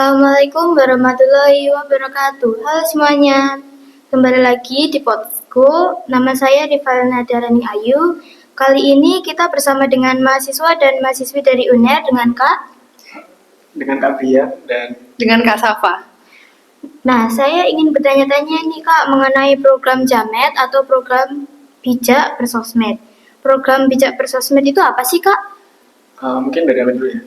Assalamualaikum warahmatullahi wabarakatuh. Halo semuanya, kembali lagi di Podku. Nama saya Rivalna Darani Ayu. Kali ini kita bersama dengan mahasiswa dan mahasiswi dari UNER dengan Kak Bia dan dengan Kak Safa. Nah, saya ingin bertanya-tanya nih Kak mengenai program Jamet atau program Bijak Bersosmed. Program Bijak Bersosmed itu apa sih Kak? Mungkin dari apa dulu ya.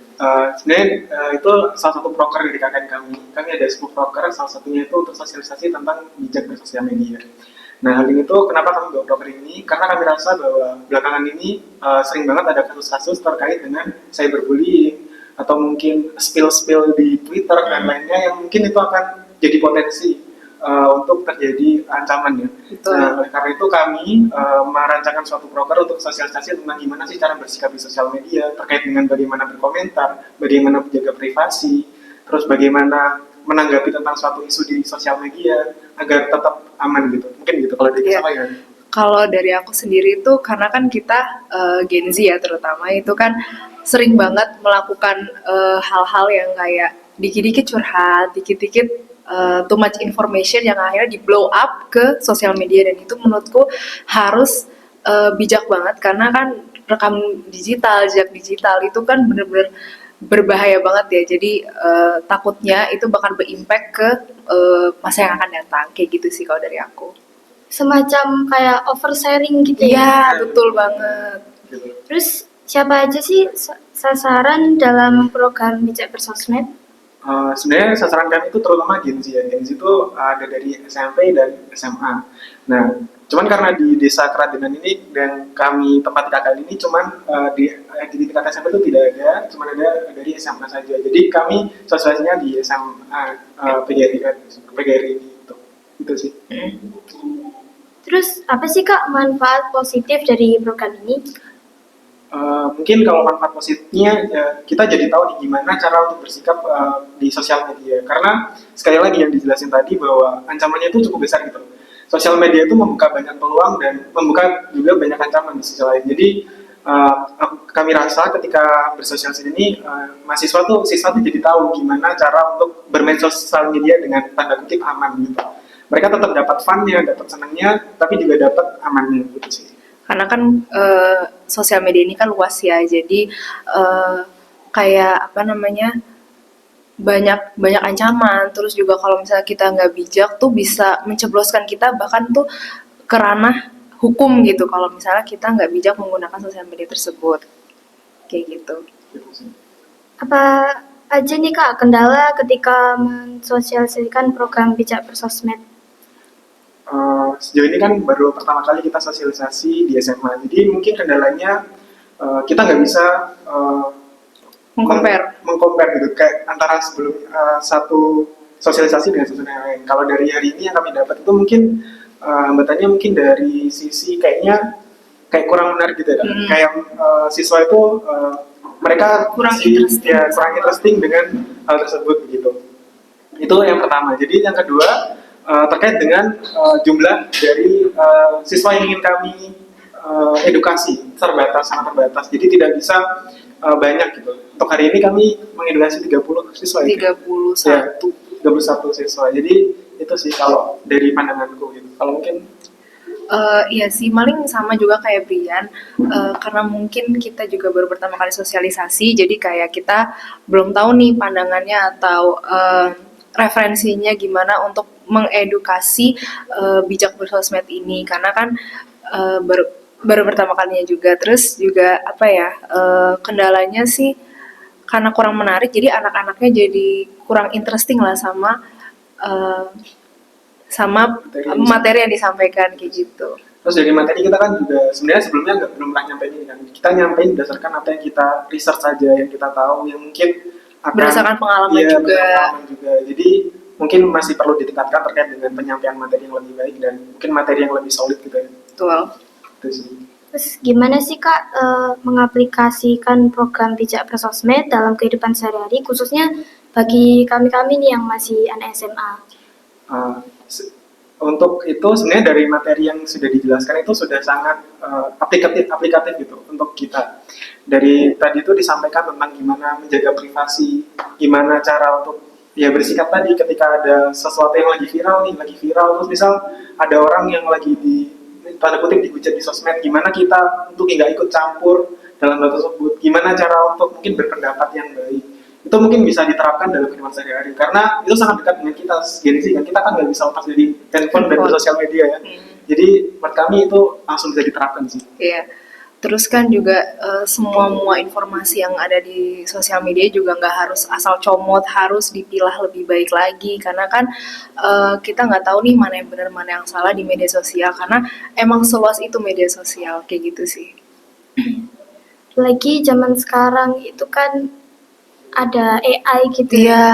Sebenarnya itu salah satu proker dari KKN kami. Kami ada 10 proker, salah satunya itu untuk sosialisasi tentang bijak bersosial media. Nah, hal ini tuh kenapa kami bawa proker ini? Karena kami rasa bahwa belakangan ini sering banget ada kasus-kasus terkait dengan cyberbullying atau mungkin spill-spill di Twitter dan lainnya yang mungkin itu akan jadi potensi untuk terjadi ancaman ya. Betul. Nah, oleh karena itu kami merancangkan suatu proker untuk sosialisasi tentang gimana sih cara bersikap di sosial media terkait dengan bagaimana berkomentar, bagaimana menjaga privasi, terus bagaimana menanggapi tentang suatu isu di sosial media agar tetap aman gitu. Mungkin gitu kalau dari Iya. siapa ya? Kalau dari aku sendiri itu karena kan kita Gen Z ya terutama itu kan sering banget melakukan hal-hal yang kayak dikit-dikit curhat, dikit-dikit too much information yang akhirnya di blow up ke sosial media, dan itu menurutku harus bijak banget karena kan rekam digital, jejak digital itu kan bener-bener berbahaya banget ya. Jadi takutnya itu bakal berimpact ke masa yang akan datang, kayak gitu sih kalau dari aku. Semacam kayak oversharing gitu ya? Iya, betul banget. Gitu. Terus siapa aja sih sasaran dalam program Bijak Bersosmed? Sebenarnya sasaran kami itu terutama Gen Z ya. Gen Z itu ada dari SMP dan SMA. Nah, cuman karena di desa Keradenan ini dan kami tempat KKN ini cuman di tingkat SMP itu tidak ada, cuman ada dari SMA saja. Jadi kami sosialisasinya di SMA PGRI kan, PGRI itu sih. Terus apa sih Kak manfaat positif dari program ini? Mungkin kalau manfaat positifnya ya, kita jadi tahu nih gimana cara untuk bersikap di sosial media, karena sekali lagi yang dijelasin tadi bahwa ancamannya itu cukup besar gitu. Sosial media itu membuka banyak peluang dan membuka juga banyak ancaman di sisi lain. Jadi kami rasa ketika bersosialisasi ini siswa tuh jadi tahu gimana cara untuk bermain sosial media dengan tanda kutip aman gitu. Mereka tetap dapat fun-nya, dapat senangnya, tapi juga dapat amannya gitu sih. Karena kan sosial media ini kan luas ya, jadi kayak apa namanya, banyak banyak ancaman. Terus juga kalau misalnya kita nggak bijak tuh bisa mencebloskan kita bahkan tuh ke ranah hukum gitu kalau misalnya kita nggak bijak menggunakan sosial media tersebut, kayak gitu. Gitu sih. Apa aja nih Kak kendala ketika mensosialisasikan program Bijak Bersosmed? Sejauh ini kan baru pertama kali kita sosialisasi di SMA, jadi mungkin kendalanya kita nggak bisa mengcompare gitu kayak antara sebelum satu sosialisasi dengan sosialisasi yang lain. Kalau dari hari ini yang kami dapat itu mungkin hambatannya mungkin dari sisi kayak kurang menarik gitu ya. Kayak siswa itu mereka Kurang interesting dengan hal tersebut gitu. Itu yang pertama. Jadi yang kedua terkait dengan jumlah dari siswa yang ingin kami edukasi sangat terbatas. Jadi tidak bisa banyak gitu. Untuk hari ini kami mengedukasi 30 siswa. 31. Ya, 31 siswa. Jadi itu sih kalau dari pandanganku gitu. Kalau mungkin Iya sih, maling sama juga kayak Brian, karena mungkin kita juga baru pertama kali sosialisasi, jadi kayak kita belum tahu nih pandangannya atau referensinya gimana untuk mengedukasi bijak bersosmed ini, karena kan baru pertama kalinya juga. Terus juga apa ya, kendalanya sih karena kurang menarik, jadi anak-anaknya jadi kurang interesting lah sama materi yang disampaikan kayak gitu. terus dari materi kita kan juga sebenarnya sebelumnya belum pernah nyampein ini kan. Kita nyampein berdasarkan apa yang kita research saja, yang kita tahu, yang mungkin akan Berdasarkan pengalaman iya, juga. pengalaman juga. Jadi mungkin masih perlu ditingkatkan terkait dengan penyampaian materi yang lebih baik dan mungkin materi yang lebih solid gitu ya. Betul. Itu sih. Terus gimana sih Kak mengaplikasikan program Bijak Bersosmed dalam kehidupan sehari-hari khususnya bagi kami-kami nih yang masih anak SMA? Uh, untuk itu sebenarnya dari materi yang sudah dijelaskan itu sudah sangat aplikatif gitu untuk kita. Dari tadi itu disampaikan tentang gimana menjaga privasi, gimana cara untuk ya bersikap tadi ketika ada sesuatu yang lagi viral nih, lagi viral terus misal ada orang yang lagi di tanda kutip dihujat di sosmed, gimana kita untuk nggak ikut campur dalam hal tersebut, gimana cara untuk mungkin berpendapat yang baik, itu mungkin bisa diterapkan dalam kehidupan sehari-hari karena itu sangat dekat dengan kita Gen Z kan, kita kan nggak bisa lepas dari handphone dan sosial media ya. Jadi menurut kami itu langsung bisa diterapkan sih. Iya. Terus kan juga semua informasi yang ada di sosial media juga nggak harus asal comot, harus dipilah lebih baik lagi karena kan kita nggak tahu nih mana yang benar mana yang salah di media sosial karena emang seluas itu media sosial kayak gitu sih. Lagi zaman sekarang itu kan ada AI gitu. Iya,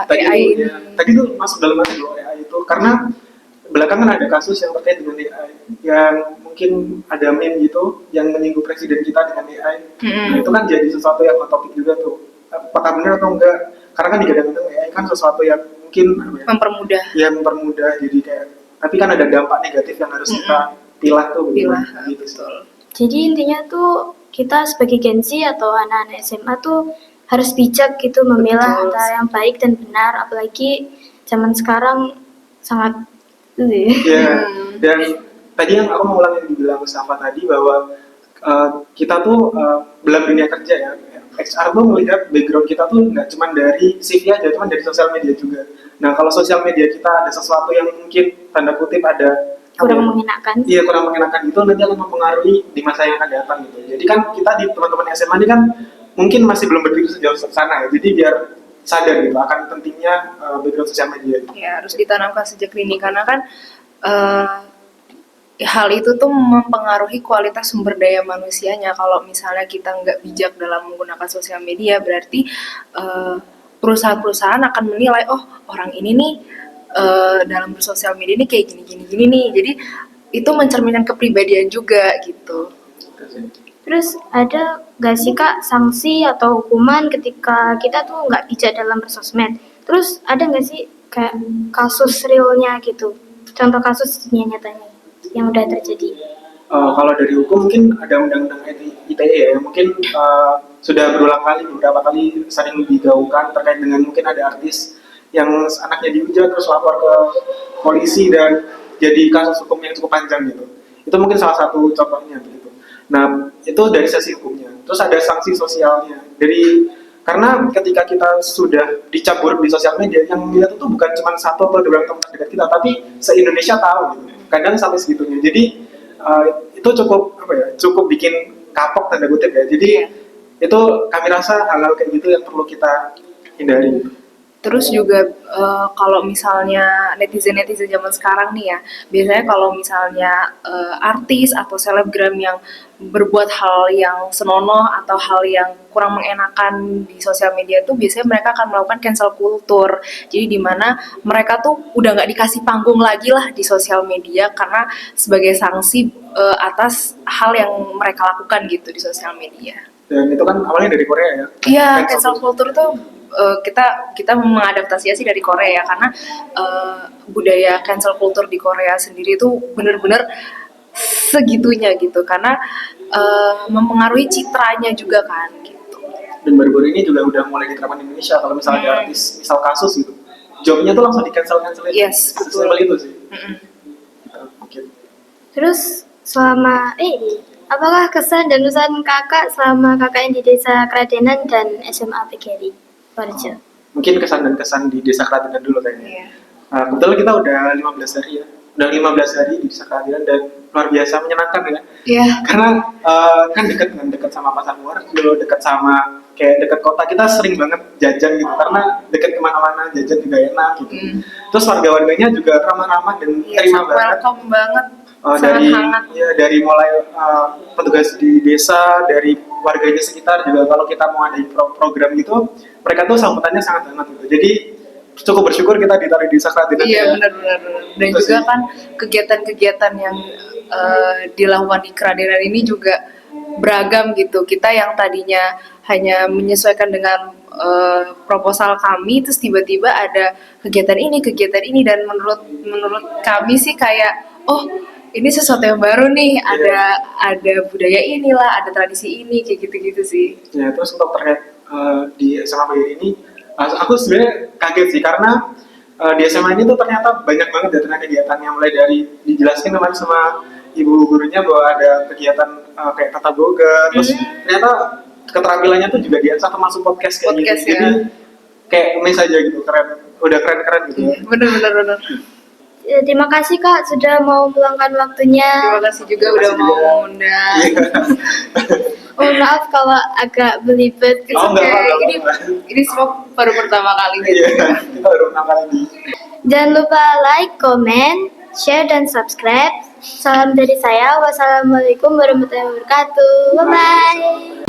Tadi AI tuh, ya, tadi tuh masuk dalam hati loh AI itu karena belakangan ada kasus yang terkait dengan AI yang mungkin ada meme gitu yang menyinggung presiden kita dengan AI. Nah, itu kan jadi sesuatu yang hot topik juga tuh. Apakah benar atau enggak? Karena kan digadang-gadang AI kan sesuatu yang mungkin mempermudah. Ya mempermudah jadi kayak tapi kan ada dampak negatif yang harus kita pilah tuh Pilah, gitu. betul. Jadi intinya tuh kita sebagai Gen Z atau anak-anak SMA tuh harus bijak gitu memilah Betul. antara yang baik dan benar, apalagi zaman sekarang sangat Ya, dan tadi yang aku mau ulang yang dibilang Safa tadi bahwa kita tuh dalam dunia kerja ya, HR tuh melihat background kita tuh nggak cuma dari CV aja, cuma dari sosial media juga. Nah, kalau sosial media kita ada sesuatu yang mungkin tanda kutip ada kurang mengenakan. Iya, kurang mengenakan itu nanti akan mempengaruhi di masa yang akan datang gitu. Jadi kan kita di teman-teman SMA ini kan mungkin masih belum berpikir sejauh sana ya. Jadi biar sadar gitu akan pentingnya background sosial media. Ya harus ditanamkan sejak dini karena kan hal itu tuh mempengaruhi kualitas sumber daya manusianya. Kalau misalnya kita nggak bijak dalam menggunakan sosial media, berarti perusahaan-perusahaan akan menilai, oh orang ini nih dalam bersosial media ini kayak gini-gini nih. Jadi itu mencerminkan kepribadian juga gitu. Terus ada gak sih Kak sanksi atau hukuman ketika kita tuh nggak bijak dalam bersosmed? Terus ada nggak sih kayak kasus realnya gitu? Contoh kasus nyatanya yang udah terjadi. Kalau dari hukum mungkin ada undang-undang ITE ya, mungkin sudah berulang kali, beberapa kali sering digaungkan terkait dengan mungkin ada artis yang anaknya dihujat terus lapor ke polisi dan jadi kasus hukum yang cukup panjang gitu. Itu mungkin salah satu contohnya begitu. Nah, itu dari sisi hukumnya. Terus ada sanksi sosialnya. Karena ketika kita sudah dicampur di sosial media, yang melihat itu bukan cuma satu atau dua orang teman dekat kita, tapi se-Indonesia tahu gitu. Kadang sampai segitunya. Jadi itu cukup bikin kapok tanda kutip ya. Jadi itu kami rasa hal-hal kayak gitu yang perlu kita hindari. Terus juga kalau misalnya netizen zaman sekarang nih ya, biasanya kalau misalnya artis atau selebgram yang berbuat hal yang senonoh atau hal yang kurang mengenakan di sosial media tuh biasanya mereka akan melakukan cancel culture. Jadi di mana mereka tuh udah nggak dikasih panggung lagi lah di sosial media karena sebagai sanksi atas hal yang mereka lakukan gitu di sosial media. Dan itu kan awalnya dari Korea ya. Iya, cancel culture tuh kita mengadaptasi sih dari Korea ya karena budaya cancel culture di Korea sendiri tuh bener-bener segitunya gitu karena mempengaruhi citranya juga kan gitu. Dan baru-baru ini juga udah mulai diterapkan di Indonesia. Kalau misalnya ada artis misal kasus gitu, jobnya tuh langsung di-cancel. Yes, betul. Simpel itu sih. Okay. Terus selama apakah kesan dan pesan kakak selama kakak yang di Desa Kradenan dan SMA PGRI Warja? Mungkin kesan di Desa Kradenan dulu kayaknya. Kebetulan kita udah 15 hari ya. Udah 15 hari di Desa Kradenan dan luar biasa menyenangkan ya. Iya. Karena kan dekat sama pasar Muarjo, dekat sama kayak dekat kota, kita sering banget jajan gitu karena dekat kemana-mana, jajan juga enak gitu. Terus warga-warganya juga ramah-ramah dan terima banget. Welcome banget. Dari mulai petugas di desa, dari warganya sekitar juga kalau kita mau ada program gitu, mereka tuh sambutannya sangat hangat gitu. Jadi cukup bersyukur kita ditaruh di Desa Kradenan. Iya benar-benar. Dan itu juga sih. Kan kegiatan-kegiatan yang dilakukan di Kradenan ini juga beragam gitu. Kita yang tadinya hanya menyesuaikan dengan proposal kami, terus tiba-tiba ada kegiatan ini dan menurut kami sih kayak ini sesuatu yang baru nih, ada budaya inilah, ada tradisi ini, kayak gitu-gitu sih. Ya, terus untuk terkait di SMA PGRI ini, Aku sebenarnya kaget sih karena di SMA ini tuh ternyata banyak banget ya ternyata kegiatannya, mulai dari dijelaskan kemarin sama ibu gurunya bahwa ada kegiatan kayak tata boga, terus ternyata keterampilannya tuh juga diasah termasuk podcast kayak Podcast, gitu. ya. Jadi kayak mes aja gitu, keren, udah keren-keren gitu. Bener. Ya, terima kasih Kak sudah mau meluangkan waktunya. Terima kasih juga Terima udah kasih mau juga. undang. Iya. Oh maaf kalau agak belibet. It's Oh, enggak okay. apa-apa. Ini semua baru pertama kali gitu. Iya, kita baru pertama kali di Jangan lupa like, comment, share, dan subscribe. Salam dari saya. Wassalamualaikum warahmatullahi wabarakatuh. Bye-bye.